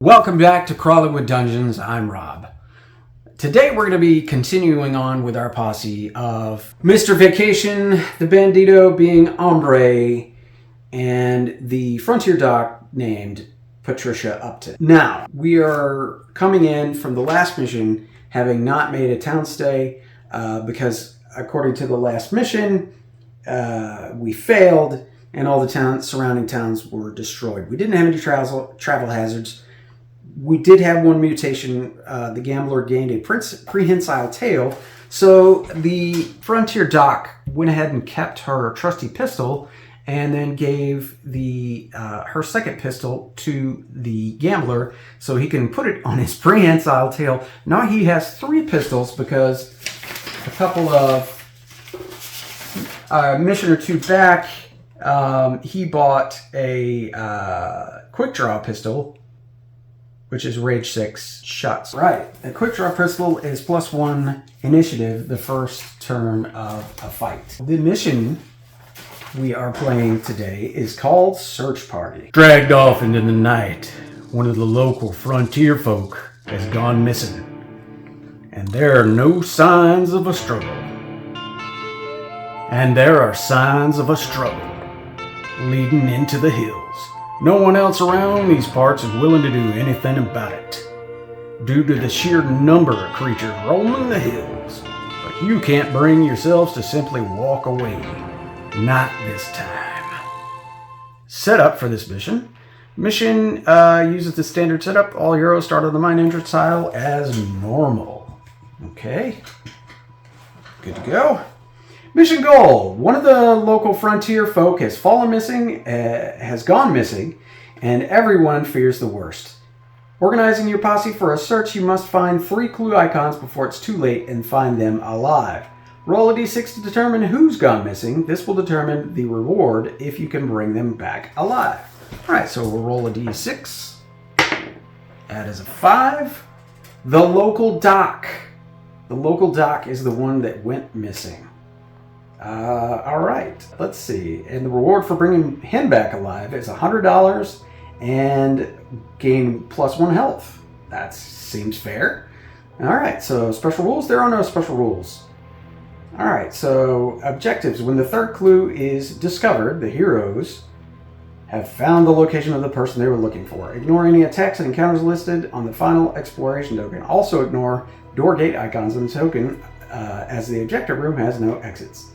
Welcome back to Crawling with Dungeons. I'm Rob. Today we're going to be continuing on with our posse of Mr. Vacation, the Bandito being Hombre, and the Frontier Doc named Patricia Upton. Now, we are coming in from the last mission having not made a town stay because according to the last mission, we failed and all the surrounding towns were destroyed. We didn't have any travel hazards. We did have one mutation. The gambler gained a prehensile tail. So the Frontier Doc went ahead and kept her trusty pistol and then gave her second pistol to the gambler so he can put it on his prehensile tail. Now he has 3 pistols because a couple of mission or 2 back, he bought a quick draw pistol, which is Rage 6 shots. Right, a quick draw pistol is +1 initiative the first turn of a fight. The mission we are playing today is called Search Party. Dragged off into the night, one of the local frontier folk has gone missing, and there are no signs of a struggle. And there are signs of a struggle leading into the hills. No one else around these parts is willing to do anything about it, due to the sheer number of creatures roaming the hills. But you can't bring yourselves to simply walk away. Not this time. Setup for this mission. Mission uses the standard setup. All heroes start on the mine entrance tile as normal. Okay. Good to go. Mission goal. One of the local frontier folk has gone missing, and everyone fears the worst. Organizing your posse for a search, you must find 3 clue icons before it's too late and find them alive. Roll a d6 to determine who's gone missing. This will determine the reward if you can bring them back alive. Alright, so we'll roll a d6. That is a 5. The local doc. The local doc is the one that went missing. Alright, let's see. And the reward for bringing him back alive is $100 and gain +1 health. That seems fair. Alright, so special rules? There are no special rules. Alright, so objectives. When the 3rd clue is discovered, the heroes have found the location of the person they were looking for. Ignore any attacks and encounters listed on the final exploration token. Also ignore door gate icons on the token as the objective room has no exits.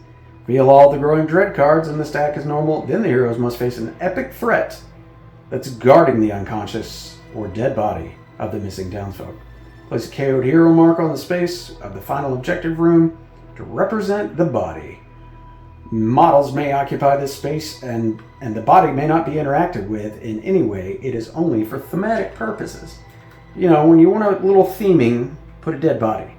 Reveal all the growing dread cards in the stack as normal. Then the heroes must face an epic threat that's guarding the unconscious or dead body of the missing townsfolk. Place a KO'd hero mark on the space of the final objective room to represent the body. Models may occupy this space and the body may not be interacted with in any way. It is only for thematic purposes. You know, when you want a little theming, put a dead body.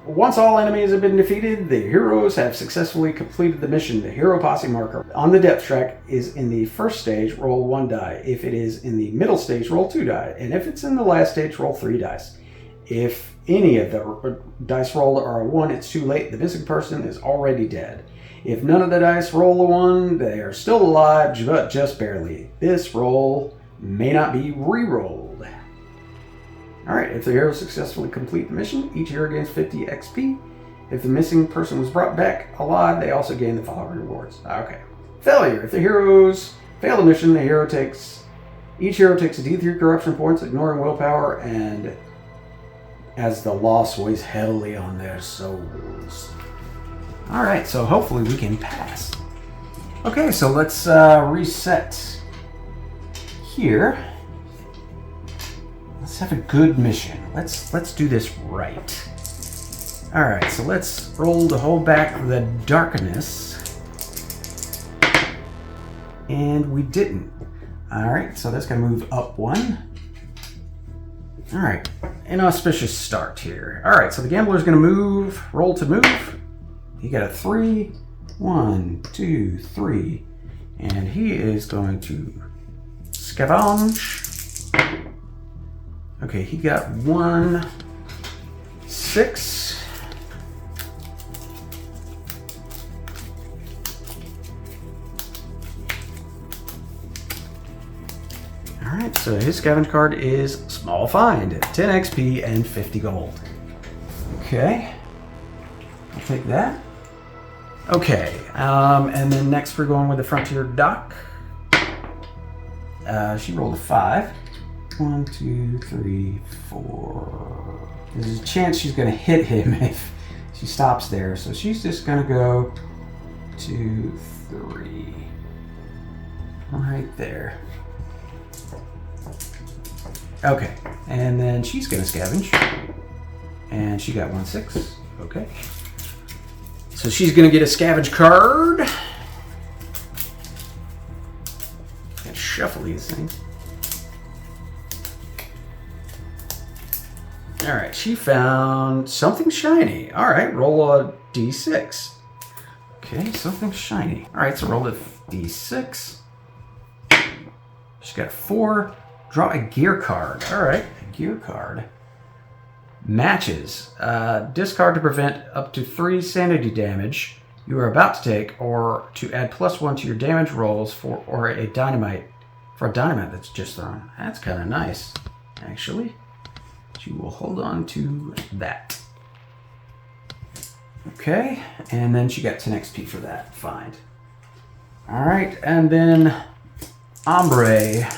Once all enemies have been defeated, the heroes have successfully completed the mission. The hero posse marker on the depth track is in the first stage, roll 1 die. If it is in the middle stage, roll 2 die. And if it's in the last stage, roll 3 dice. If any of the dice rolled are a 1, it's too late. The missing person is already dead. If none of the dice roll a 1, they are still alive, but just barely. This roll may not be re-rolled. Alright, if the heroes successfully complete the mission, each hero gains 50 XP. If the missing person was brought back alive, they also gain the following rewards. Okay. Failure. If the heroes fail the mission, each hero takes a D3 corruption points, ignoring willpower, and as the loss weighs heavily on their souls. Alright, so hopefully we can pass. Okay, so let's reset here. Let's have a good mission. Let's do this right. Alright, so let's roll to hold back the darkness. And we didn't. Alright, so that's gonna move up 1. Alright, inauspicious start here. Alright, so the gambler's gonna move, roll to move. He got a 3. 1, 2, 3. And he is going to scavenge. Okay, he got 1, 6. All right, so his scavenge card is small find, 10 XP and 50 gold. Okay, I'll take that. Okay, and then next we're going with the Frontier Dock. She rolled a 5. 1, 2, 3, 4. There's a chance she's going to hit him if she stops there, so she's just going to go 2, 3. Right there. Okay, and then she's going to scavenge. And she got 1, 6. Okay. So she's going to get a scavenge card. And shuffle these things. All right, she found something shiny. All right, roll a d6. Okay, something shiny. All right, so roll a d6. She got 4. Draw a gear card. All right, a gear card. Matches. Discard to prevent up to 3 sanity damage you are about to take, or to add +1 to your damage rolls for a dynamite that's just thrown. That's kind of nice, actually. She will hold on to that. Okay, and then she got 10 XP for that. Find. All right, and then Ombre.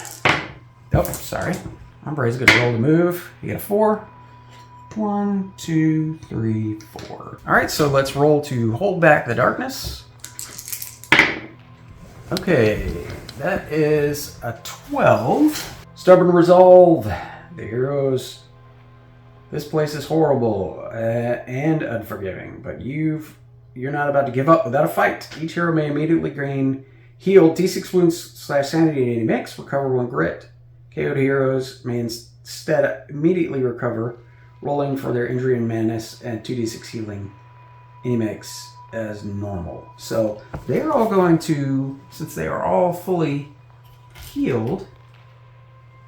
Oh, sorry. Ombre's gonna roll to move. You get a 4. 1, 2, 3, 4. All right, so let's roll to hold back the darkness. Okay, that is a 12. Stubborn resolve. The heroes. This place is horrible and unforgiving, but you're not about to give up without a fight. Each hero may immediately gain heal D6 wounds / sanity in any mix, recover 1 grit. KO'd heroes may instead immediately recover, rolling for their injury and madness, and 2d6 healing any mix as normal. So they're all going to, since they are all fully healed,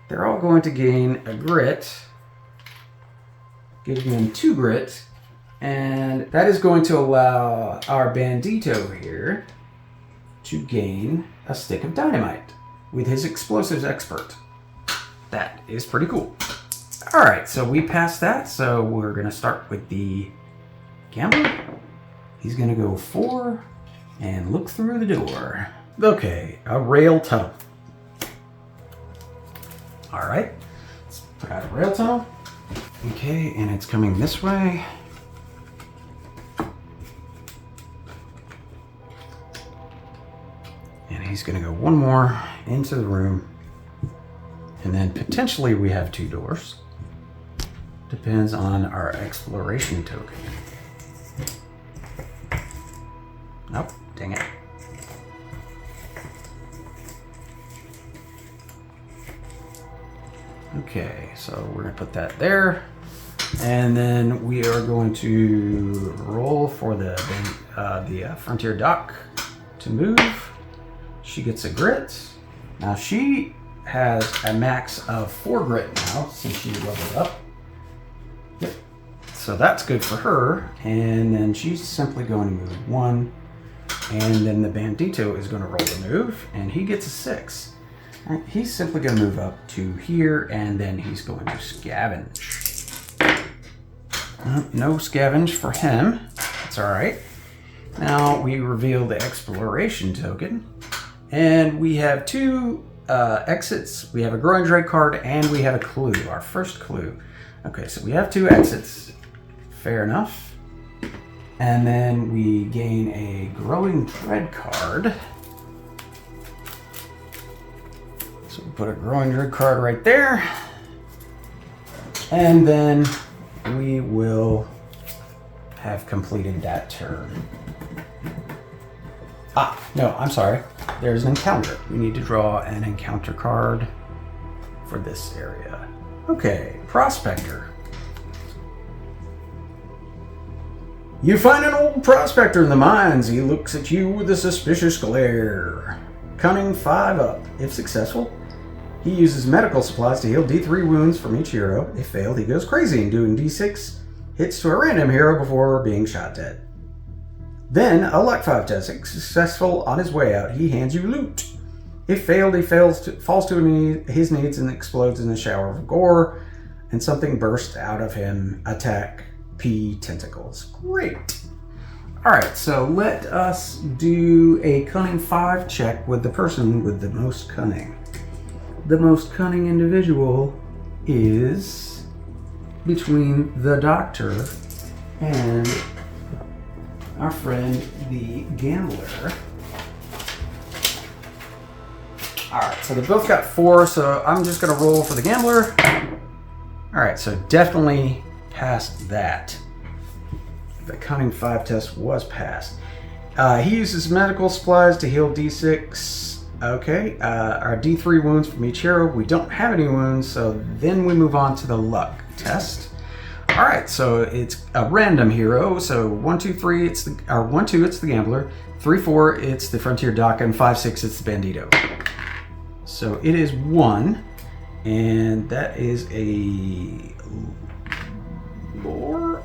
they're all going to gain a grit, giving them 2 grit, and that is going to allow our bandito here to gain a stick of dynamite with his explosives expert. That is pretty cool. All right, so we passed that, so we're gonna start with the gambler. He's gonna go 4 and look through the door. Okay, a rail tunnel. All right, let's put out a rail tunnel. Okay, and it's coming this way. And he's gonna go 1 more into the room. And then potentially we have 2 doors. Depends on our exploration token. Nope, dang it. Okay, so we're gonna put that there. And then we are going to roll for the Frontier Dock to move. She gets a grit. Now she has a max of 4 grit now since she leveled up. Yep. So that's good for her. And then she's simply going to move 1. And then the bandito is going to roll the move, and he gets a 6. All right, he's simply going to move up to here, and then he's going to scavenge. No scavenge for him. That's all right. Now we reveal the exploration token, and we have 2 exits. We have a growing dread card, and we have a clue, our first clue. Okay, so we have 2 exits. Fair enough. And then we gain a growing dread card. So we put a growing dread card right there. And then we will have completed that turn. No, I'm sorry. There's an encounter. We need to draw an encounter card for this area. Okay, prospector. You find an old prospector in the mines. He looks at you with a suspicious glare. Cunning 5 up. If successful, he uses medical supplies to heal D3 wounds from each hero. If failed, he goes crazy and doing D6 hits to a random hero before being shot dead. Then, a luck 5 test. Successful on his way out, he hands you loot. If failed, he falls to his knees and explodes in a shower of gore, and something bursts out of him. Attack P tentacles. Great. All right, so let us do a cunning 5 check with the person with the most cunning. The most cunning individual is between the doctor and our friend the gambler. All right, so they both got 4, so I'm just gonna roll for the gambler. All right, so definitely passed that. The cunning 5 test was passed. He uses medical supplies to heal D6. Okay, our D3 wounds from each hero. We don't have any wounds, so then we move on to the luck test. All right, so it's a random hero. So 1, 2, 3, it's the 1, 2, it's the gambler. 3, 4, it's the frontier doc, and 5, 6, it's the bandito. So it is 1, and that is a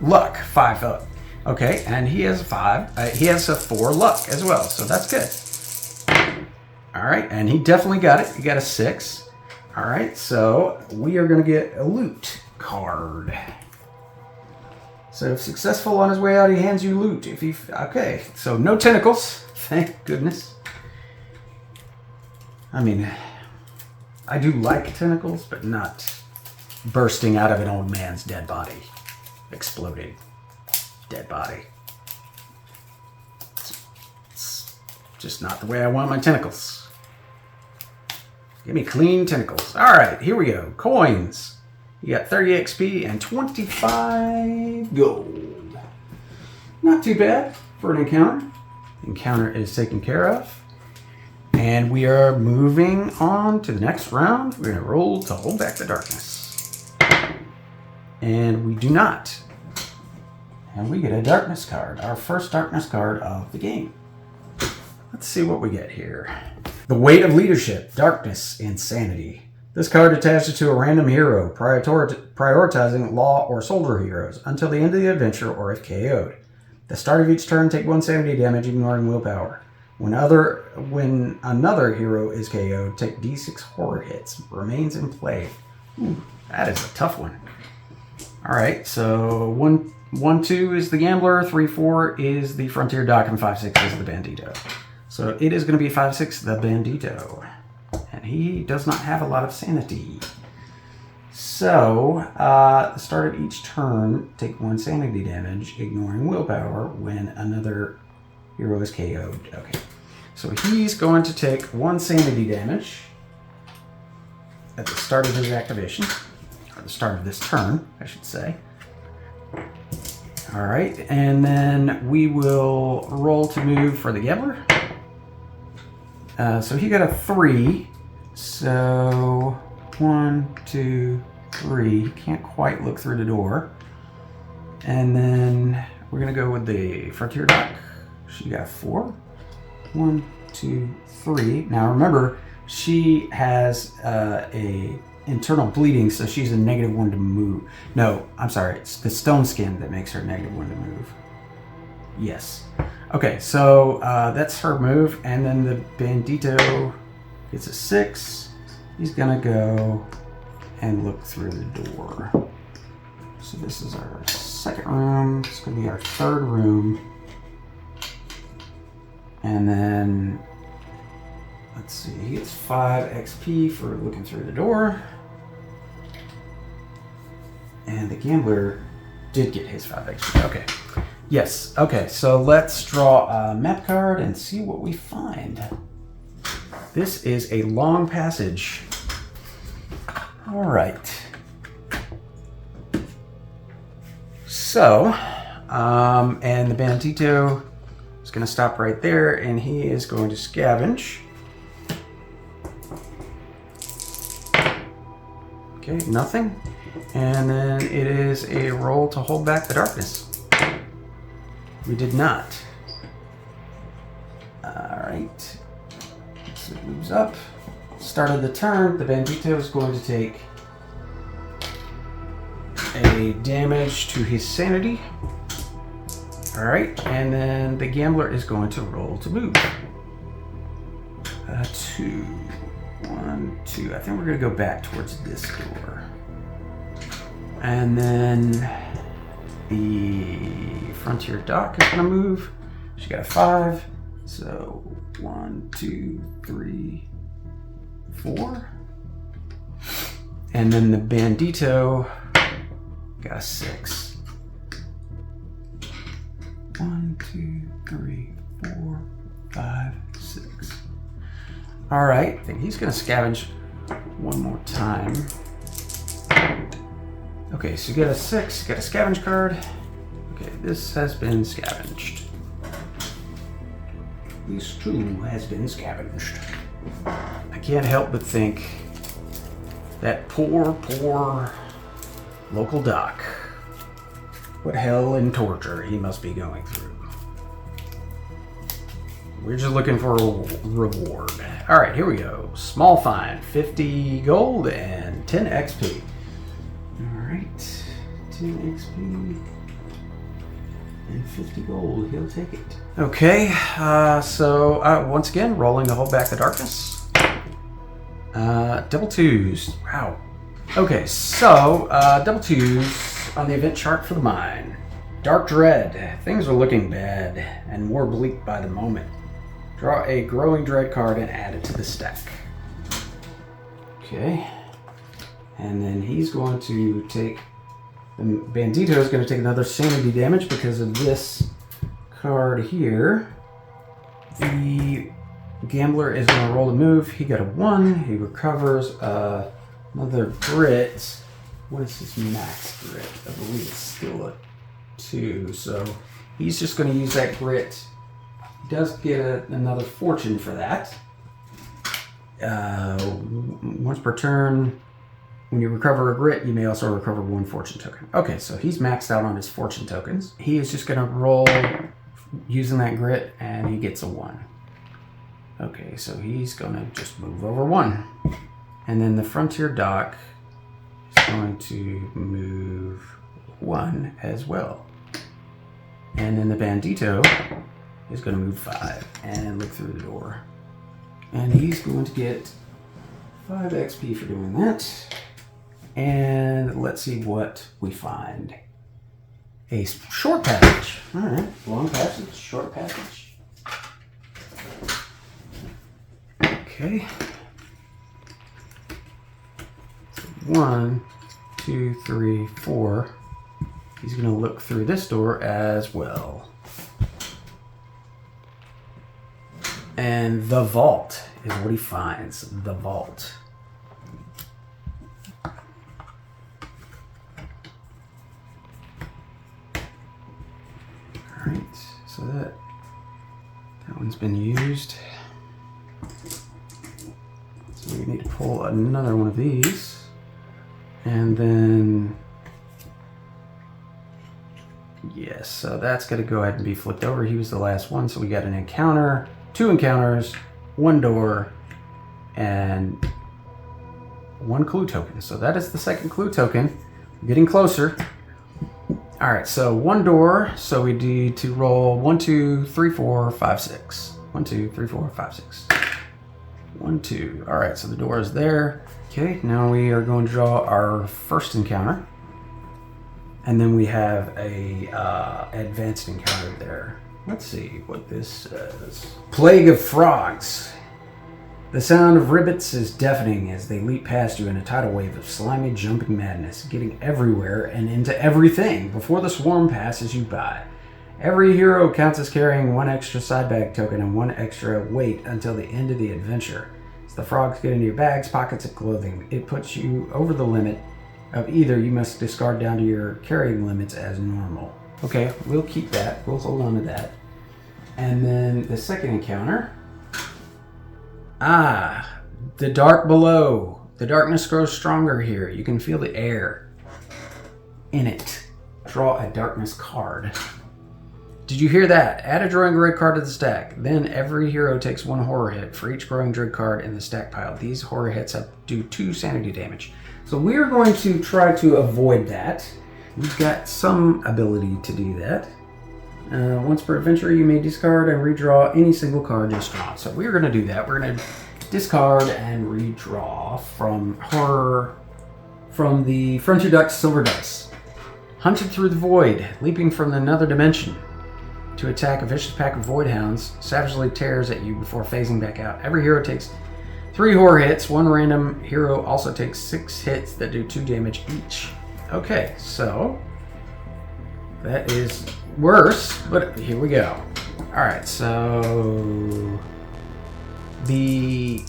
luck 5 up. Okay, and he has a 5. He has a 4 luck as well, so that's good. All right, and he definitely got it. He got a 6. All right, so we are going to get a loot card. So if successful on his way out, he hands you loot. Okay, so no tentacles. Thank goodness. I mean, I do like tentacles, but not bursting out of an old man's dead body. Exploded dead body. It's just not the way I want my tentacles. Give me clean tentacles. All right, here we go. Coins. You got 30 XP and 25 gold. Not too bad for an encounter. Encounter is taken care of. And we are moving on to the next round. We're going to roll to hold back the darkness. And we do not. And we get a darkness card. Our first darkness card of the game. Let's see what we get here. The Weight of Leadership, Darkness, Insanity. This card attaches to a random hero, prioritizing law or soldier heroes until the end of the adventure or if KO'd. At the start of each turn, take 1 sanity damage, ignoring willpower. When another hero is KO'd, take D6 horror hits. Remains in play. Ooh, that is a tough one. All right, so 1, 2 is the gambler, 3, 4 is the frontier doc, and 5, 6 is the bandito. So it is going to be 5, 6, the bandito. And he does not have a lot of sanity. So, at the start of each turn, take 1 sanity damage, ignoring willpower when another hero is KO'd. Okay. So he's going to take 1 sanity damage at the start of his activation. Or the start of this turn, I should say. Alright, and then we will roll to move for the gambler. So he got a 3. So 1, 2, 3. Can't quite look through the door. And then we're going to go with the frontier doc. She got 4. 1, 2, 3. Now remember, she has a internal bleeding, so she's a -1 to move. No, I'm sorry. It's the stone skin that makes her -1 to move. Yes. Okay, so that's her move, and then the bandito gets a 6. He's gonna go and look through the door. So this is our second room. It's gonna be our third room. And then, let's see, he gets 5 XP for looking through the door. And the gambler did get his 5 XP. Okay. Yes. Okay, so let's draw a map card and see what we find. This is a long passage. All right. So, and the bandito is going to stop right there, and he is going to scavenge. Okay, nothing. And then it is a roll to hold back the darkness. We did not. Alright. So it moves up. Start of the turn, the bandito is going to take a damage to his sanity. Alright, and then the gambler is going to roll to move. 2. 1, 2. I think we're going to go back towards this door. And then the Frontier Dock is going to move. She got a 5. So 1, 2, 3, 4. And then the Bandito got a 6. 1, 2, 3, 4, 5, 6. All right, I think he's gonna scavenge one more time. Okay, so you got a 6, you got a scavenge card. Okay, this has been scavenged. This too has been scavenged. I can't help but think that poor local doc. What hell and torture he must be going through. We're just looking for a reward. All right, here we go. Small find, 50 gold and 10 XP. All right, 10 XP and 50 gold. He'll take it. Okay, so once again, rolling the whole back of darkness. Double 2s. Wow. Okay, so double 2s on the event chart for the mine. Dark Dread. Things are looking bad and more bleak by the moment. Draw a Growing Dread card and add it to the stack. Okay. And then he's going to take... The Bandito is going to take another sanity damage because of this card here. The Gambler is going to roll a move. He got a 1. He recovers another grit. What is his max grit? I believe it's still a 2. So he's just going to use that grit. He does get another fortune for that. Once per turn, when you recover a grit, you may also recover 1 fortune token. Okay, so he's maxed out on his fortune tokens. He is just going to roll using that grit, and he gets a 1. Okay, so he's going to just move over 1. And then the Frontier Dock is going to move 1 as well. And then the Bandito is going to move 5 and look through the door. And he's going to get 5 XP for doing that. And let's see what we find. A short passage. All right, long passage, short passage. Okay. 1, 2, 3, 4. He's going to look through this door as well. And the vault is what he finds. The vault. Alright, so that one's been used. So we need to pull another one of these. And then... yes, so that's going to go ahead and be flipped over. He was the last one, so we got an encounter, 2 encounters, 1 door, and 1 clue token. So that is the second clue token. We're getting closer. All right, so 1 door. So we need to roll 1, 2, 3, 4, 5, 6. 1, 2, 3, 4, 5, 6. 1, 2. All right, so the door is there. Okay, now we are going to draw our first encounter. And then we have a advanced encounter there. Let's see what this says. Plague of Frogs. The sound of ribbits is deafening as they leap past you in a tidal wave of slimy jumping madness, getting everywhere and into everything before the swarm passes you by. Every hero counts as carrying 1 extra side bag token and 1 extra weight until the end of the adventure. As the frogs get into your bags, pockets, and clothing, it puts you over the limit of either you must discard down to your carrying limits as normal. Okay, we'll keep that. We'll hold on to that. And then the second encounter. The dark below. The darkness grows stronger here. You can feel the air in it. Draw a darkness card. Did you hear that? Add a growing dread card to the stack. Then every hero takes 1 horror hit for each growing dread card in the stack pile. These horror hits do 2 sanity damage. So we're going to try to avoid that. We've got some ability to do that. Once per adventure, you may discard and redraw any single card just drawn. So we're going to do that. We're going to discard and redraw from the Frontier Duck's Silver Dice. Hunted through the void, leaping from another dimension to attack a vicious pack of void hounds, savagely tears at you before phasing back out. Every hero takes 3 horror hits. One random hero also takes 6 hits that do 2 damage each. Okay, so that is worse, but here we go. Alright, so the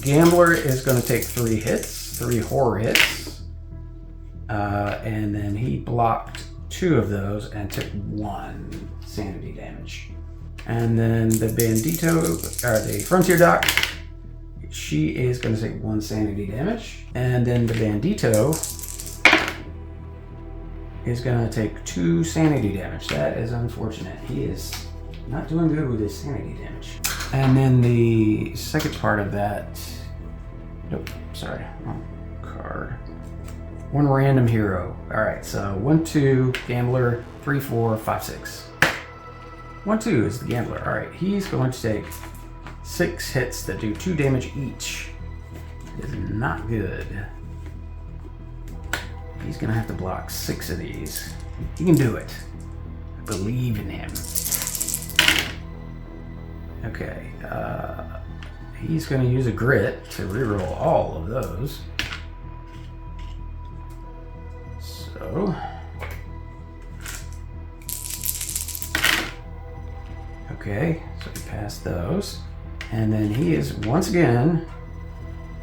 gambler is going to take 3 hits, 3 horror hits, and then he blocked 2 of those and took 1 sanity damage. And then the bandito, or the Frontier Duck, she is going to take 1 sanity damage. And then the bandito is going to take 2 sanity damage. That is unfortunate. He is not doing good with his sanity damage. And then the second part of that, nope, sorry, wrong card. 1 random hero. All right, so 1, 2, gambler, 3, 4, 5, 6. 1, 2 is the gambler. All right, he's going to take 6 hits that do 2 damage each. It is not good. He's gonna have to block 6 of these. He can do it. I believe in him. Okay, he's gonna use a grit to reroll all of those. So, okay, so we passed those. And then he is once again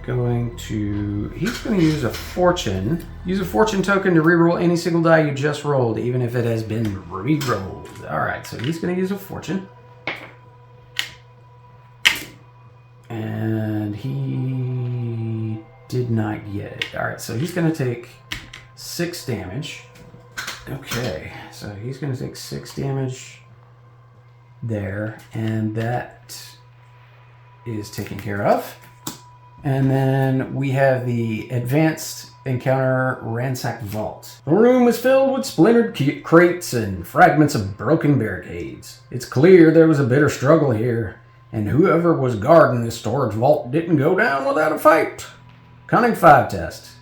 he's going to use a fortune. Use a fortune token to reroll any single die you just rolled, even if it has been re-rolled. Alright, so he's going to use a fortune. And he did not get it. Alright, so he's going to take 6 damage. Okay, so he's going to take 6 damage there, and that is taken care of. And then we have the advanced encounter ransack vault. The room is filled with splintered crates and fragments of broken barricades. It's clear there was a bitter struggle here, and whoever was guarding this storage vault didn't go down without a fight. Cunning 5 test.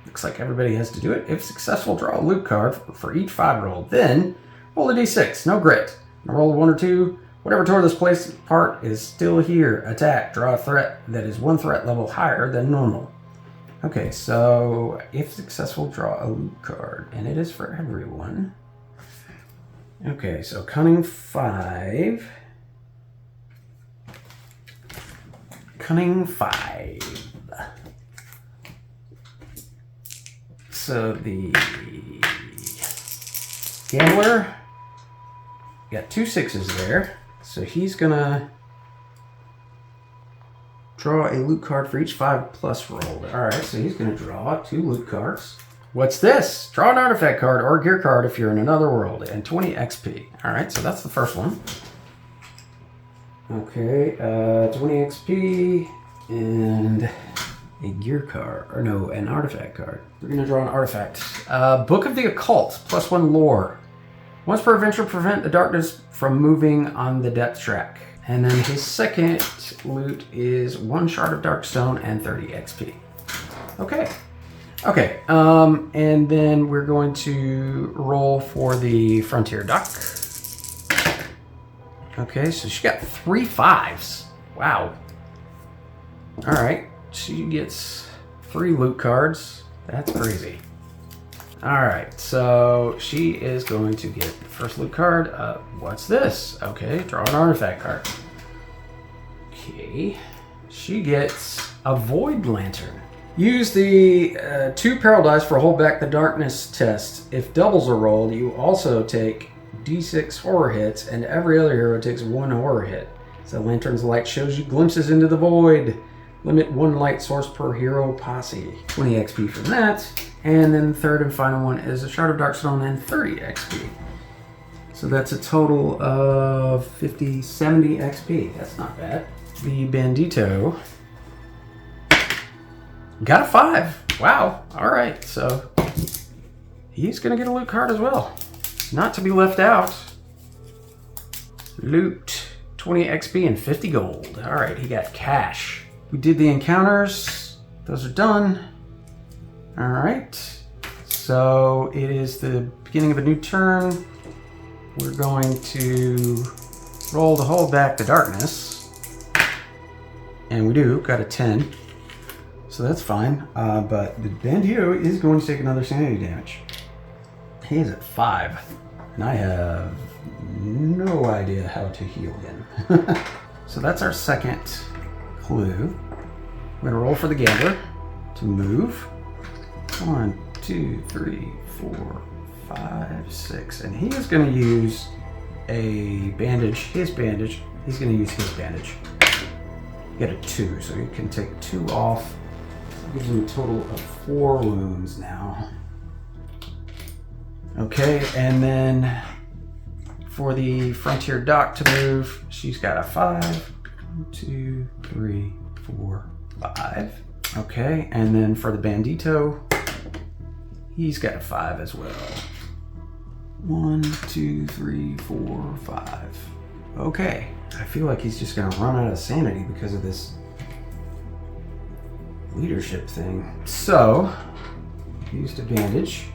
Looks like everybody has to do it. If successful, draw a loot card for each 5 roll. Then roll a d6, no grit. Roll a 1 or 2. Whatever tore this place apart is still here. Attack. Draw a threat that is 1 threat level higher than normal. Okay, so if successful, draw a loot card. And it is for everyone. Okay, so Cunning 5. Cunning 5. So the gambler got 2 6s there. So he's gonna draw a loot card for each 5+ rolled. Alright, so he's gonna draw 2 loot cards. What's this? Draw an artifact card or a gear card if you're in another world, and 20 XP. Alright, so that's the first one. Okay, 20 XP and a gear card, or no, an artifact card. We're gonna draw an artifact. Book of the Occult, +1 lore. Once per adventure, prevent the darkness from moving on the depth track. And then his second loot is 1 shard of dark stone and 30 XP. Okay. Okay, and then we're going to roll for the Frontier Duck. Okay, so she got 3 5s. Wow. Alright, she gets 3 loot cards. That's crazy. Alright, so she is going to get the first loot card. What's this? Okay, draw an artifact card. Okay, she gets a Void Lantern. Use the 2 peril dice for Hold Back the Darkness test. If doubles are rolled, you also take d6 horror hits, and every other hero takes 1 horror hit. So Lantern's light shows you glimpses into the void. Limit 1 light source per hero posse. 20 XP from that. And then the third and final one is a Shard of Darkstone and 30 XP. So that's a total of 50, 70 XP. That's not bad. The Bandito got a 5. Wow. All right. So he's going to get a loot card as well. not to be left out. Loot, 20 XP and 50 gold. All right, he got cash. We did the encounters. Those are done. All right. So it is the beginning of a new turn. We're going to roll to hold back the darkness. And we do, got a 10. So that's fine. But the Bandito is going to take another sanity damage. He is at 5. And I have no idea how to heal him. So that's our second clue. We're going to roll for the gambler to move. 1, 2, 3, 4, 5, 6. And he is going to use a bandage, his bandage. He's going to use his bandage. Get a 2, so he can take 2 off. That gives him a total of 4 wounds now. Okay, and then for the Frontier Doc to move, she's got a 5. 1, 2, 3, 4, 5. Okay, and then for the Bandito, he's got a 5 as well. 1, 2, 3, 4, 5. Okay, I feel like he's just gonna run out of sanity because of this leadership thing. So, used a bandage.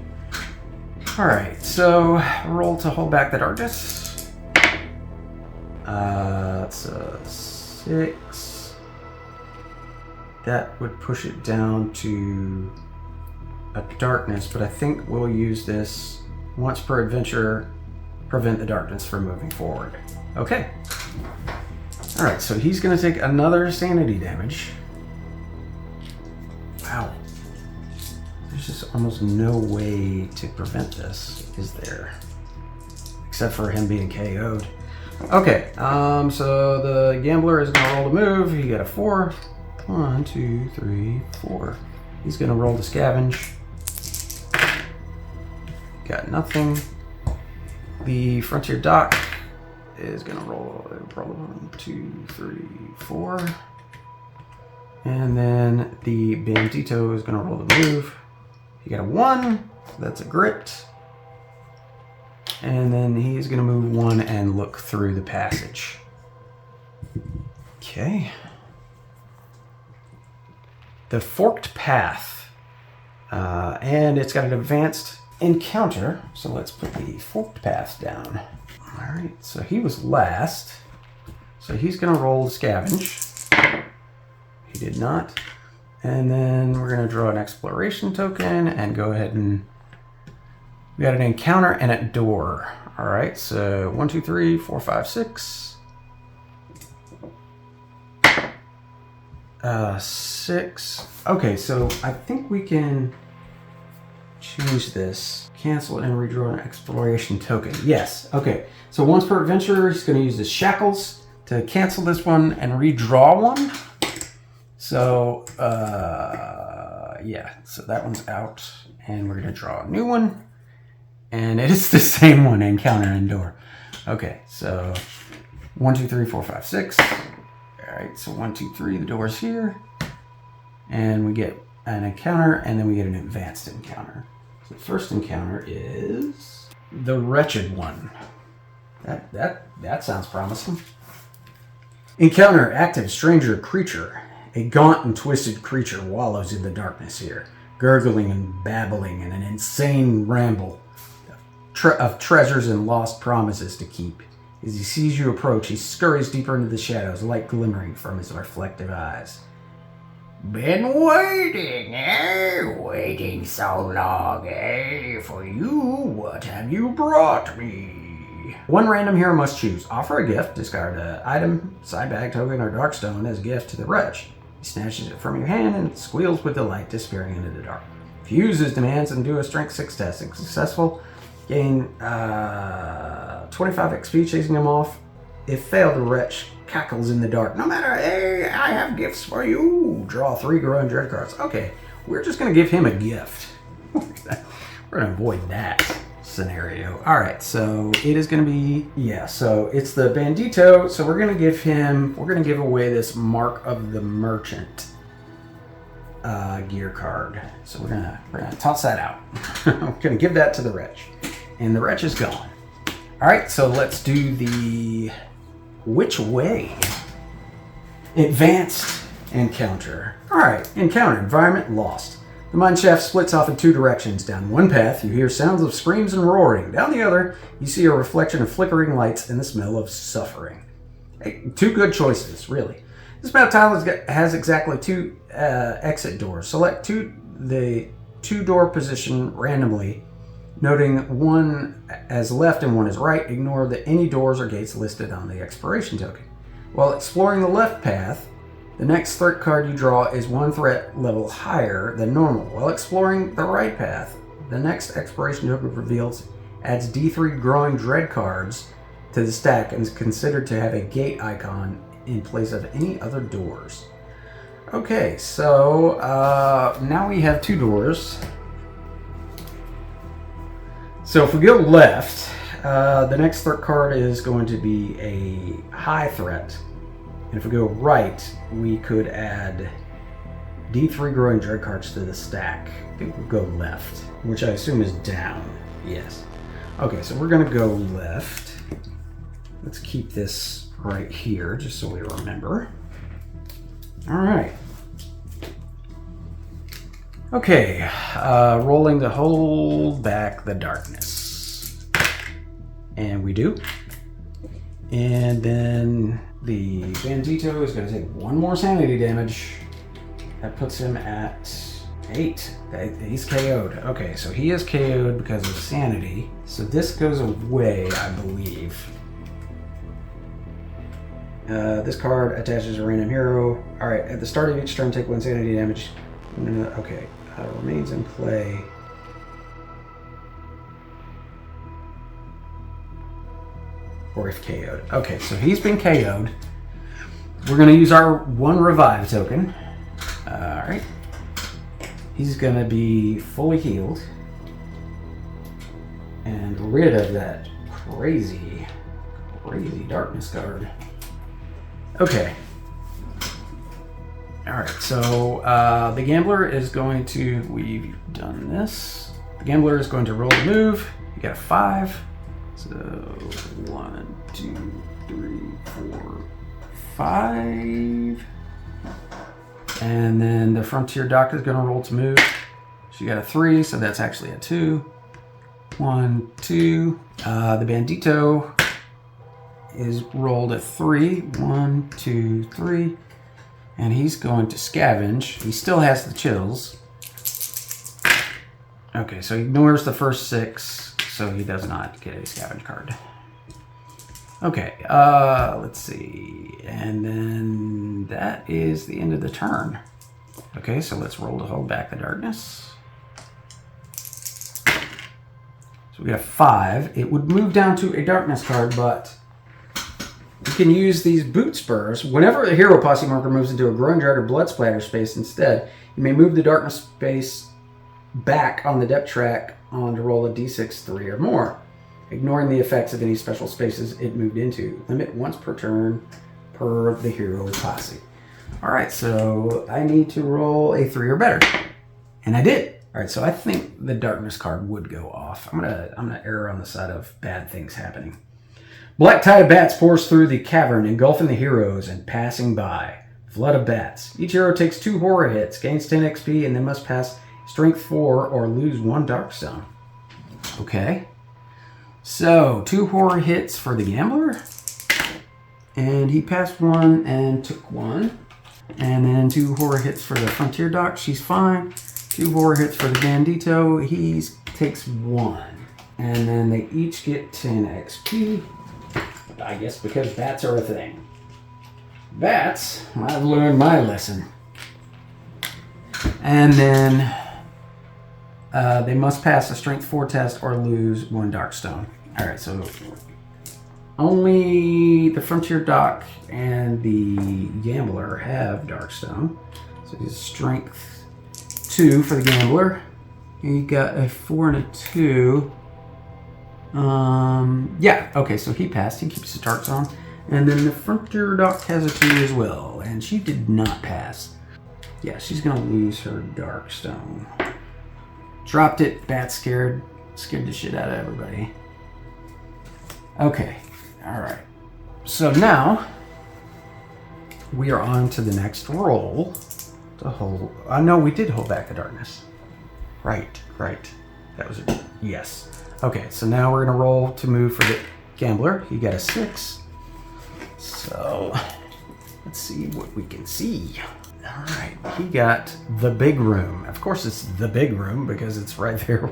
All right, so roll to hold back the darkness. That's a 6. That would push it down to a darkness, but I think we'll use this once per adventure, prevent the darkness from moving forward. Okay. All right, so he's gonna take another sanity damage. Wow. There's just almost no way to prevent this, is there? Except for him being KO'd. Okay, so the gambler is gonna roll to move. He got a 4. 1, 2, 3, 4. He's gonna roll to scavenge. Got nothing. The Frontier Doc is gonna roll 1, 2, 3, 4. And then the Bandito is gonna roll to move. He got a 1, so that's a grit. And then he's gonna move 1 and look through the passage. Okay. The Forked Path. And it's got an advanced encounter. So let's put the Forked Path down. All right, so he was last. So he's gonna roll to scavenge. He did not. And then we're gonna draw an exploration token and go ahead and we got an encounter and a door. All right, so 1, 2, 3, 4, 5, 6. 6. Okay, so I think we can change this. Cancel and redraw an exploration token. Yes, okay. So once per adventure, he's gonna use the shackles to cancel this one and redraw one. So, yeah, so that one's out, and we're gonna draw a new one, and it is the same one, encounter and door. Okay, so 1, 2, 3, 4, 5, 6. All right, so 1, 2, 3, the door's here, and we get an encounter, and then we get an advanced encounter. So the first encounter is the Wretched One. That sounds promising. Encounter active stranger creature. A gaunt and twisted creature wallows in the darkness here, gurgling and babbling in an insane ramble of treasures and lost promises to keep. As he sees you approach, he scurries deeper into the shadows, light glimmering from his reflective eyes. Been waiting, eh? Waiting so long, eh? For you, what have you brought me? One random hero must choose. Offer a gift, discard an item, side bag, token, or dark stone as a gift to the wretch. He snatches it from your hand and squeals with delight, disappearing into the dark. If you use his demands and do a strength 6 test, if successful, gain 25 XP chasing him off. If failed, the wretch cackles in the dark. No matter, hey, I have gifts for you. Draw 3 growing dread cards. Okay, we're just going to give him a gift. We're going to avoid that scenario. All right, so it is going to be, yeah, so it's the Bandito. So we're going to give away this Mark of the Merchant gear card. So we're gonna toss that out. We're gonna give that to the wretch. And the wretch is gone. All right, so let's do the which way? Advanced encounter. All right, encounter, environment, lost. The mine shaft splits off in two directions. Down one path, you hear sounds of screams and roaring. Down the other, you see a reflection of flickering lights and the smell of suffering. Hey, two good choices, really. This map tile has exactly two exit doors. Select the two-door position randomly, noting one as left and one as right. Ignore any doors or gates listed on the exploration token. While exploring the left path, the next threat card you draw is one threat level higher than normal. While exploring the right path, the next exploration token adds D3 growing dread cards to the stack and is considered to have a gate icon in place of any other doors. Okay, so now we have two doors. So if we go left, the next threat card is going to be a high threat. And if we go right, we could add D3 growing dread cards to the stack. I think we'll go left, which I assume is down. Yes. Okay, so we're gonna go left. Let's keep this right here, just so we remember. All right. Okay, rolling to hold back the darkness. And we do. And then the bandito is going to take one more sanity damage. That puts him at 8. He's KO'd. Okay, so he is KO'd because of sanity. So this goes away, I believe. This card attaches a random hero. Alright, at the start of each turn, take 1 sanity damage. Okay, remains in play. Or if KO'd. Okay, so he's been KO'd. We're going to use our 1 revive token. Alright. He's going to be fully healed. And rid of that crazy darkness card. Okay. Alright, so the gambler is going to... We've done this. The gambler is going to roll the move. You got a 5. So 1, 2, 3, 4, 5. And then the frontier doctor is going to roll to move. She got a 3, so that's actually a 2. 1, 2. The bandito is rolled a 3. 1, 2, 3. And he's going to scavenge. He still has the chills. Okay, so he ignores the first 6, so he does not get a scavenge card. Okay, let's see. And then that is the end of the turn. Okay, so let's roll to hold back the darkness. So we got a 5. It would move down to a darkness card, but you can use these boot spurs. Whenever a hero posse marker moves into a growing dread or blood splatter space instead, you may move the darkness space back on the depth track on to roll a d6 3 or more, ignoring the effects of any special spaces it moved into. Limit once per turn per the hero posse. Alright, so I need to roll a 3 or better. And I did. Alright, so I think the darkness card would go off. I'm gonna err on the side of bad things happening. Black tide of bats pours through the cavern, engulfing the heroes and passing by. Flood of bats. Each hero takes 2 horror hits, gains 10 XP, and then must pass strength 4 or lose 1 dark stone. Okay. So, 2 horror hits for the gambler. And he passed 1 and took 1. And then 2 horror hits for the frontier doc. She's fine. 2 horror hits for the bandito. He takes 1. And then they each get 10 XP. I guess because bats are a thing. Bats, I've learned my lesson. And then they must pass a strength 4 test or lose 1 dark stone. Alright, so only the frontier doc and the gambler have dark stone. So he's strength 2 for the gambler. He got a 4 and a 2. Yeah, okay, so he passed. He keeps the dark on. And then the frontier doc has a 2 as well, and she did not pass. Yeah, she's gonna lose her dark stone. Dropped it, bat scared. Scared the shit out of everybody. Okay, all right. So now we are on to the next roll. To hold. No, we did hold back the darkness. Right. That was a yes. Okay, so now we're gonna roll to move for the gambler. He got a 6. So let's see what we can see. All right, he got the big room. Of course, it's the big room because it's right there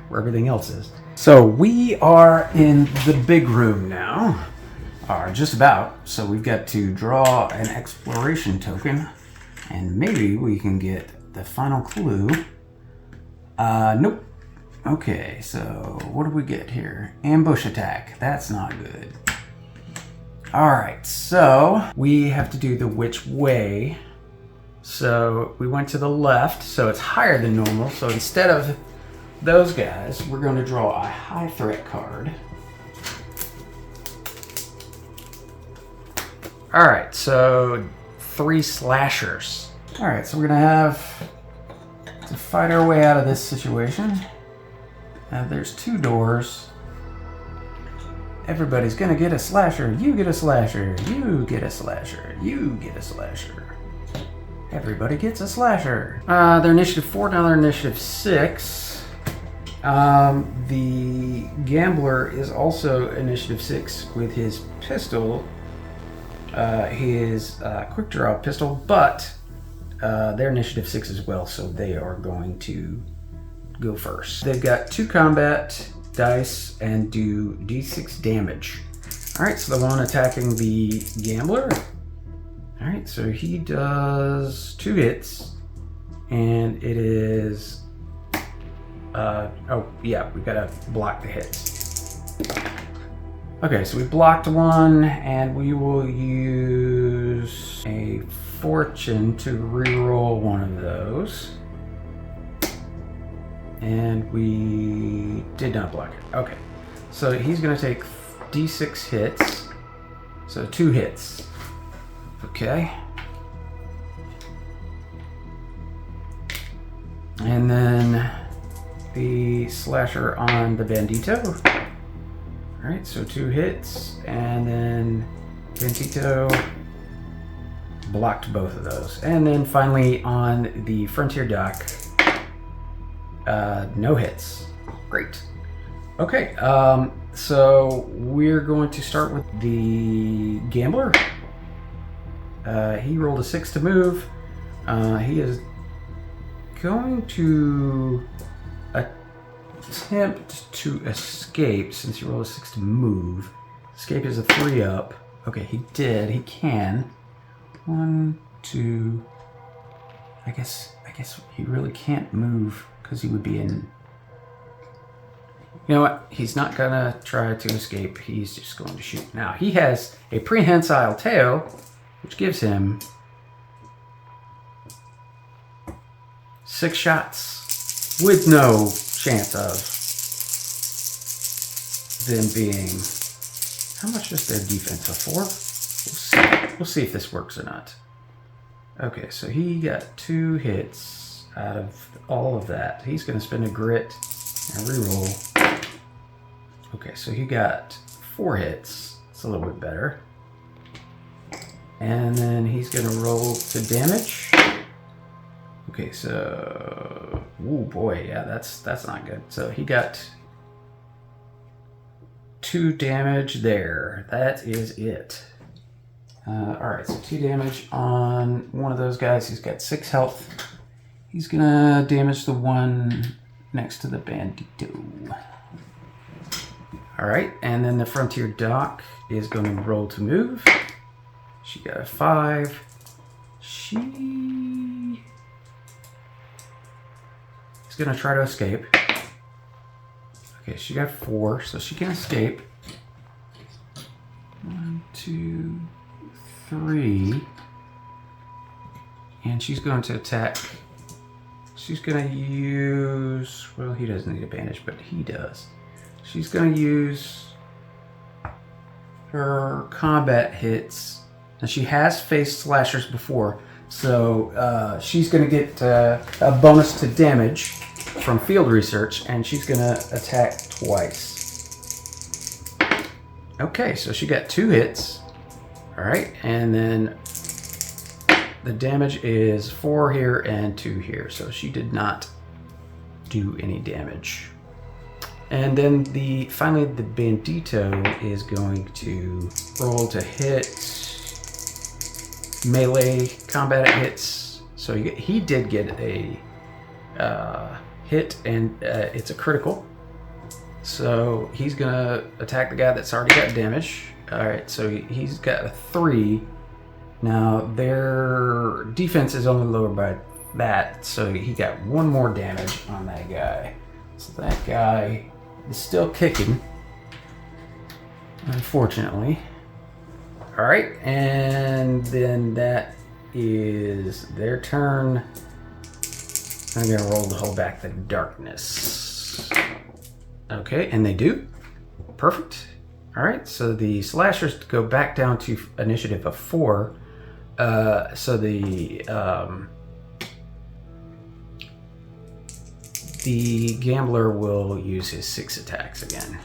where everything else is. So we are in the big room now, or just about. So we've got to draw an exploration token, and maybe we can get the final clue. Nope. Okay, so what do we get here? Ambush attack. That's not good. All right, so we have to do the which way. So we went to the left, so it's higher than normal. So instead of those guys, we're going to draw a high threat card. All right, so 3 slashers. All right, so we're going to have to fight our way out of this situation. There's 2 doors. Everybody's going to get a slasher. You get a slasher. You get a slasher. You get a slasher. Everybody gets a slasher. They're initiative 4, now they're initiative 6. The gambler is also initiative 6 with his pistol, his quick draw pistol, but they're initiative 6 as well, so they are going to go first. They've got 2 combat dice and do d6 damage. All right, so the one attacking the gambler. All right, so he does 2 hits, and it is, oh yeah, we've got to block the hits. Okay, so we blocked one, and we will use a fortune to reroll one of those. And we did not block it. Okay, so he's gonna take d6 hits, so 2 hits. Okay. And then the slasher on the bandito. All right, so 2 hits, and then bandito blocked both of those. And then finally on the frontier dock, no hits. Great. Okay, so we're going to start with the gambler. He rolled a 6 to move. He is going to attempt to escape since he rolled a 6 to move. Escape is a 3 up. Okay, he did. He can. 1, 2. I guess he really can't move because he would be in. You know what? He's not gonna try to escape. He's just going to shoot. Now he has a prehensile tail, which gives him 6 shots with no chance of them being. How much is their defense? A 4? We'll see. We'll see if this works or not. Okay, so he got 2 hits out of all of that. He's going to spend a grit and reroll. Okay, so he got 4 hits. It's a little bit better. And then he's going to roll to damage. Okay, so... Oh boy, yeah, that's not good. So he got 2 damage there. That is it. Alright, so 2 damage on one of those guys. He's got 6 health. He's gonna damage the one next to the bandito. Alright, and then the frontier dock is going to roll to move. She got a 5. She is going to try to escape. Okay, she got 4, so she can escape. 1, 2, 3. And she's going to attack. She's going to use... Well, he doesn't need a bandage, but he does. She's going to use her combat hits. And she has faced slashers before, so she's going to get a bonus to damage. from field research, and she's gonna attack twice. Okay, so she got 2 hits. All right, and then the damage is 4 here and 2 here, so she did not do any damage. And then finally the bandito is going to roll to hit melee combat hits. So he did get a hit, and it's a critical. So he's gonna attack the guy that's already got damage. All right, so he's got a 3. Now their defense is only lowered by that, so he got 1 more damage on that guy. So that guy is still kicking, unfortunately. All right, and then that is their turn. I'm gonna roll to hold back the darkness. Okay, and they do. Perfect. All right, so the slashers go back down to initiative of 4. So the gambler will use his 6 attacks again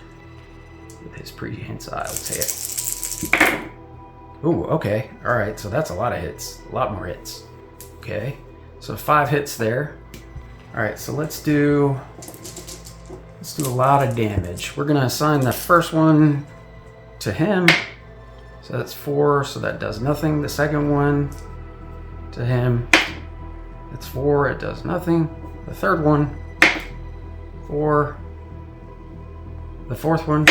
with his prehensile hit. Ooh, okay. All right, so that's a lot of hits. A lot more hits. Okay, so 5 hits there. All right, so let's do a lot of damage. We're gonna assign the first one to him. So that's 4, so that does nothing. The second one to him, that's 4, it does nothing. The third one, 4. The fourth one,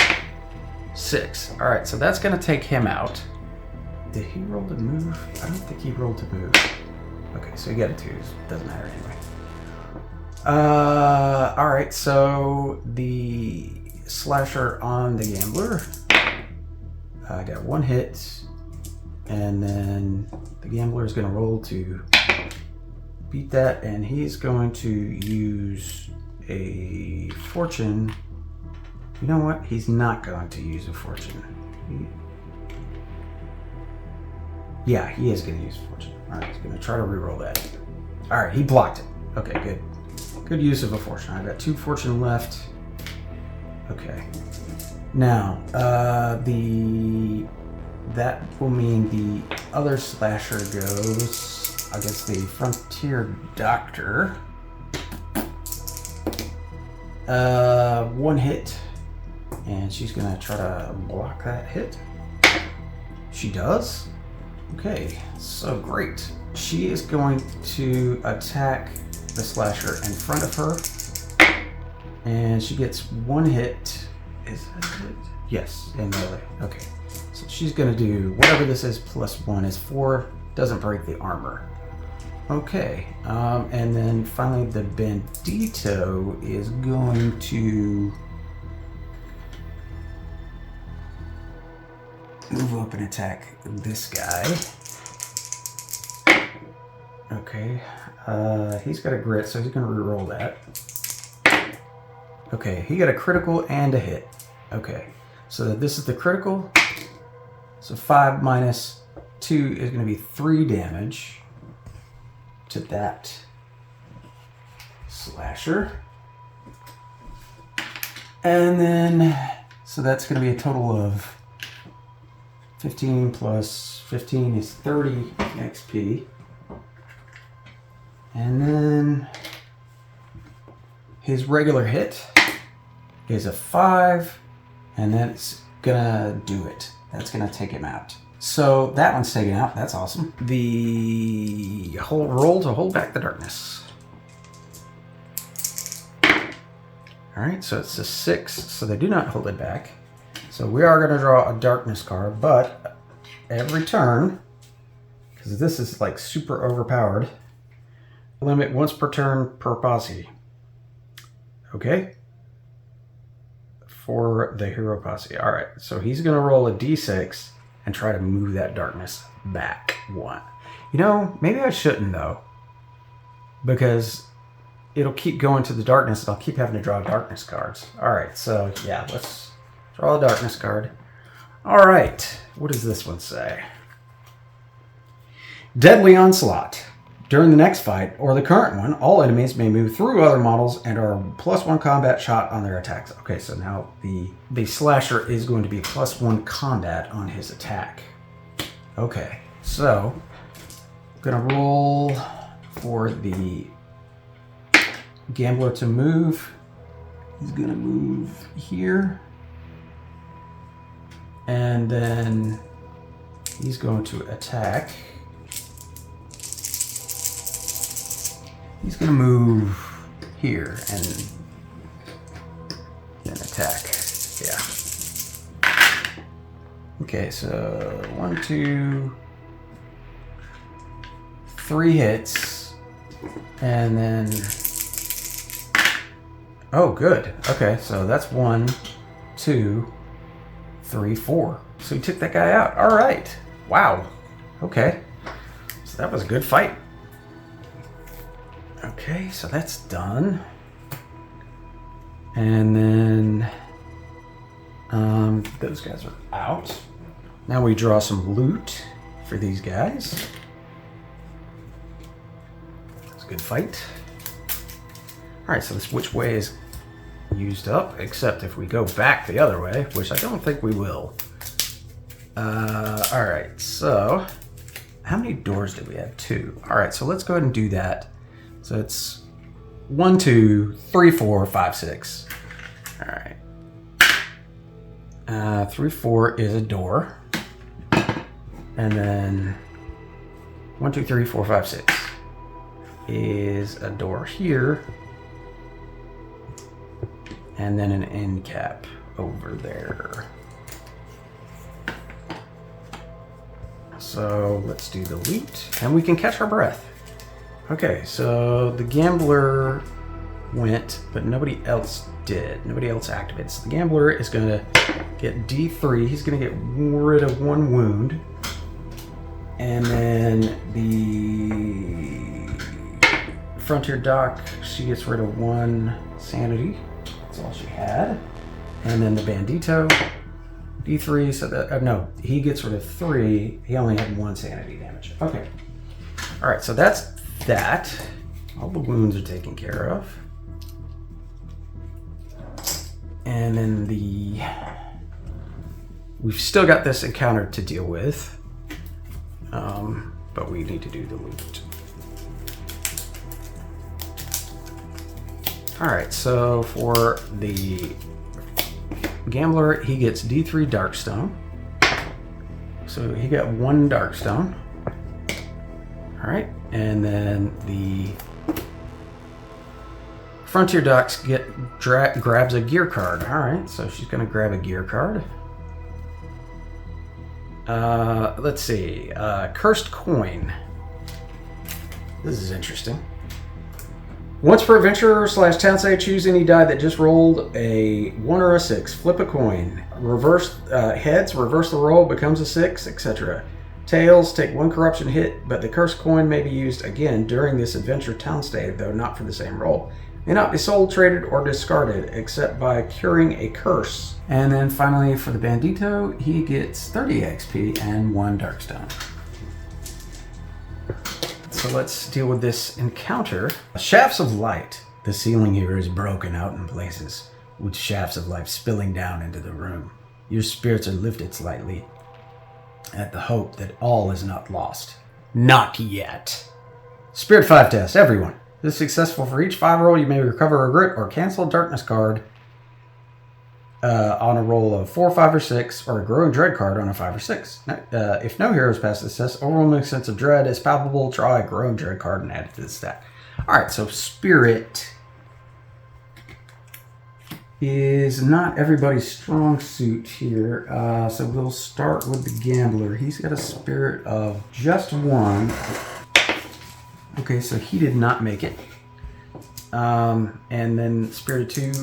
6. All right, so that's gonna take him out. Did he roll to move? I don't think he rolled to move. Okay, so he got a 2. Doesn't matter anyway. All right, so the slasher on the gambler got 1 hit, and then the gambler is going to roll to beat that, and he's going to use a fortune. You know what? He's not going to use a fortune. Yeah, he is going to use a fortune. All right, he's going to try to reroll that. All right, he blocked it. Okay, good. Good use of a fortune. I've got 2 fortune left. Okay. Now, that will mean the other slasher goes, I guess, the frontier doctor. 1 hit, and she's gonna try to block that hit. She does. Okay, so great. She is going to attack the slasher in front of her, and she gets 1 hit. Is that a hit? Yes, in melee. Okay, so she's gonna do whatever this is plus 1 is 4. Doesn't break the armor. Okay, and then finally the bandito is going to move up and attack this guy. Okay, he's got a grit, so he's gonna reroll that. Okay, he got a critical and a hit. Okay, so this is the critical. So 5 minus 2 is gonna be 3 damage to that slasher. And then, so that's gonna be a total of 15 plus 15 is 30 XP. And then his regular hit is a 5, and that's gonna do it. That's gonna take him out. So that one's taken out. That's awesome. The whole roll to hold back the darkness. All right, so it's a 6, so they do not hold it back. So we are gonna draw a darkness card, but every turn, because this is like super overpowered, limit once per turn per posse. Okay? For the hero posse. All right, so he's gonna roll a d6 and try to move that darkness back 1. You know, maybe I shouldn't though, because it'll keep going to the darkness and I'll keep having to draw darkness cards. All right, so yeah, let's draw a darkness card. All right, what does this one say? Deadly Onslaught. During the next fight, or the current one, all enemies may move through other models and are +1 combat shot on their attacks. Okay, so now the slasher is going to be +1 combat on his attack. Okay, so I'm gonna roll for the gambler to move. He's gonna move here. And then he's going to attack. He's going to move here and then attack. Yeah. Okay, so 1, 2, 3 hits. And then... Oh, good. Okay, so that's 1, 2, 3, 4. So he took that guy out. All right. Wow. Okay. So that was a good fight. Okay, so that's done. And then those guys are out. Now we draw some loot for these guys. It's a good fight. All right, so this which way is used up, except if we go back the other way, which I don't think we will. All right, so how many doors do we have? 2. All right, so let's go ahead and do that. So it's 1, 2, 3, 4, 5, 6. All right. 3, 4 is a door. And then 1, 2, 3, 4, 5, 6 is a door here. And then an end cap over there. So let's do the loot, and we can catch our breath. Okay, so the gambler went, but nobody else did. Nobody else activated. So the gambler is going to get D3. He's going to get rid of 1 wound. And then the Frontier Doc, she gets rid of 1 sanity. That's all she had. And then the Bandito, D3, so that, no, he gets rid of 3. He only had 1 sanity damage. Okay. All right, so that's that. All the wounds are taken care of. And then we've still got this encounter to deal with. But we need to do the loot. All right, so for the gambler, he gets D3 Darkstone. So he got 1 Darkstone. All right, and then the Frontier Docs grabs a gear card. All right, so she's gonna grab a gear card. Let's see, Cursed Coin. This is interesting. Once per adventurer / town site, choose any die that just rolled a 1 or a 6. Flip a coin. Reverse heads, reverse the roll, becomes a 6, etc. Tails, take 1 corruption hit, but the cursed coin may be used again during this adventure town stay, though not for the same roll. May not be sold, traded, or discarded, except by curing a curse. And then finally, for the Bandito, he gets 30 XP and 1 Darkstone. So let's deal with this encounter. Shafts of light. The ceiling here is broken out in places, with shafts of light spilling down into the room. Your spirits are lifted slightly at the hope that all is not lost. Not yet. Spirit 5 test, everyone. This is successful for each 5 roll. You may recover a grit or cancel a darkness card on a roll of 4, 5, or 6, or a growing dread card on a 5 or 6. If no heroes pass this test, overwhelming sense of dread is palpable. Try a growing dread card and add it to the stack. All right, so spirit is not everybody's strong suit here. So we'll start with the gambler. He's got a spirit of just 1. Okay, so he did not make it. And then spirit of 2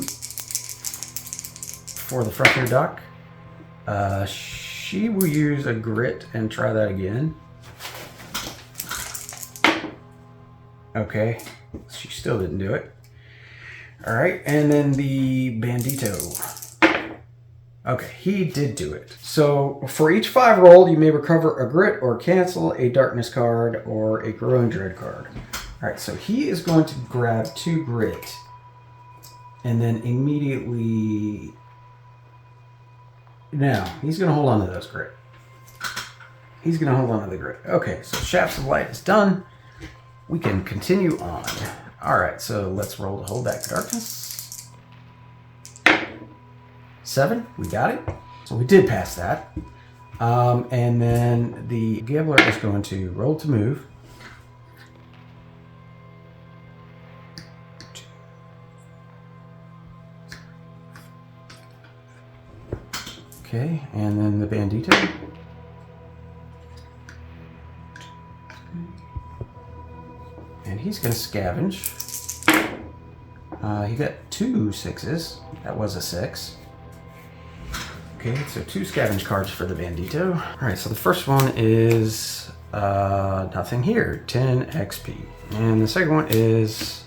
for the Frontier Doc. She will use a grit and try that again. Okay, she still didn't do it. All right, and then the Bandito. Okay, he did do it. So for each 5 rolled, you may recover a grit or cancel a darkness card or a growing dread card. All right, so he is going to grab 2 grit and then immediately... Now, he's going to hold on to those grit. He's going to hold on to the grit. Okay, so Shafts of Light is done. We can continue on. All right, so let's roll to hold back the darkness. 7, we got it. So we did pass that. And then the Gambler is going to roll to move. Okay, and then the Bandito. And he's going to scavenge. He got 2 6s. That was a 6. Okay, so 2 scavenge cards for the Bandito. All right, so the first one is nothing here, 10 XP. And the second one is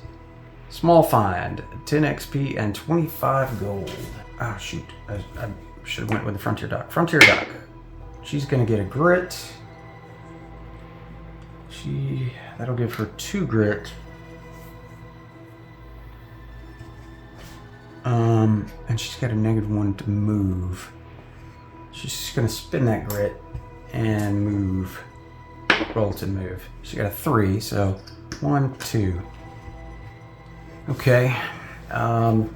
small find, 10 XP and 25 gold. Oh, shoot. I should have went with the Frontier Dock. Frontier Dock. She's going to get a grit. That'll give her 2 grit. And she's got a -1 to move. She's just gonna spin that grit and move. Roll to move. She got a 3, so 1, 2. Okay. And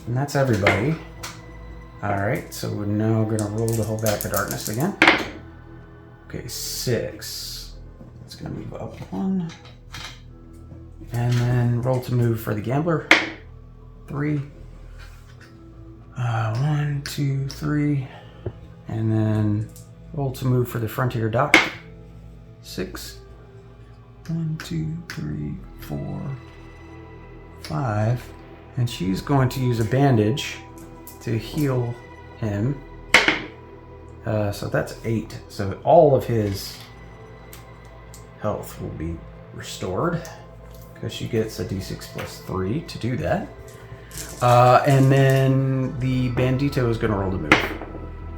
that's everybody. Alright, so we're now gonna roll to hold back the darkness again. Okay, 6. It's gonna move up 1. And then roll to move for the Gambler. 3. 1, 2, 3. And then roll to move for the Frontier Dock. 6. 1, 2, 3, 4, 5. And she's going to use a bandage to heal him. So that's 8. So all of his health will be restored because she gets a d6 plus 3 to do that. And then the Bandito is going to roll to move.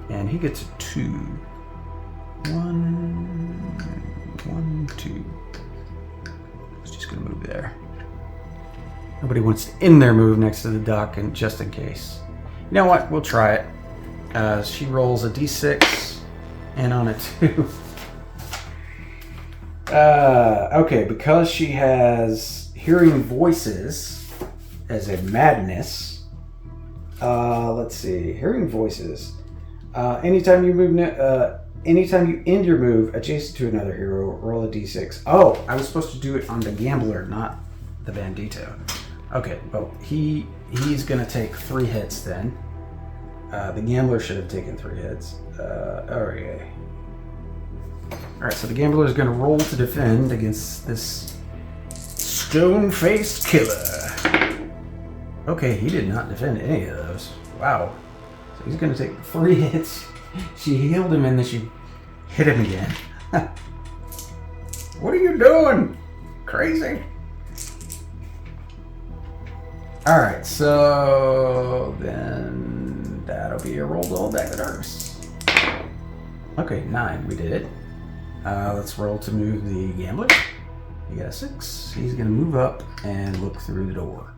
And he gets a 2. 1, 2. He's just going to move there. Nobody wants to end their move next to the dock, and just in case. You know what? We'll try it. She rolls a d6 and on a 2. Okay, because she has hearing voices as a madness. Let's see. Hearing voices. Anytime you move, anytime you end your move adjacent to another hero, roll a d6. Oh, I was supposed to do it on the Gambler, not the Bandito. Okay, well, he's gonna take 3 hits then. The Gambler should have taken 3 hits. Okay. Alright, so the Gambler is gonna roll to defend against this stone-faced killer. Okay, he did not defend any of those. Wow. So he's gonna take 3 hits. She healed him and then she hit him again. What are you doing? Crazy. Alright, so then that'll be a roll to hold back the darkness. Okay, 9, we did it. Let's roll to move the Gambler. He got a 6. He's gonna move up and look through the door.